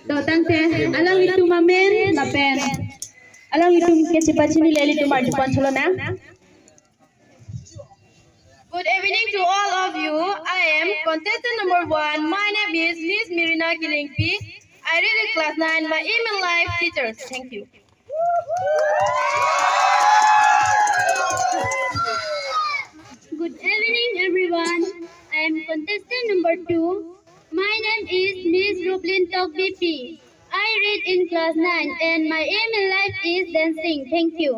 तो तंग थे अलग itu mamen na pen अलग itu कैसे बच्चे नहीं ले ली तुम्हारी दुकान चलो ना. Good evening to all of you. I am contestant number 1. My name is Miss Mirina Kilingpi. I read in class 9. My email life teachers. Thank you. Good evening, everyone. I am contestant number 2. My name is Miss Rublin Tok BP. I read in class 9 and my aim in life is dancing. Thank you.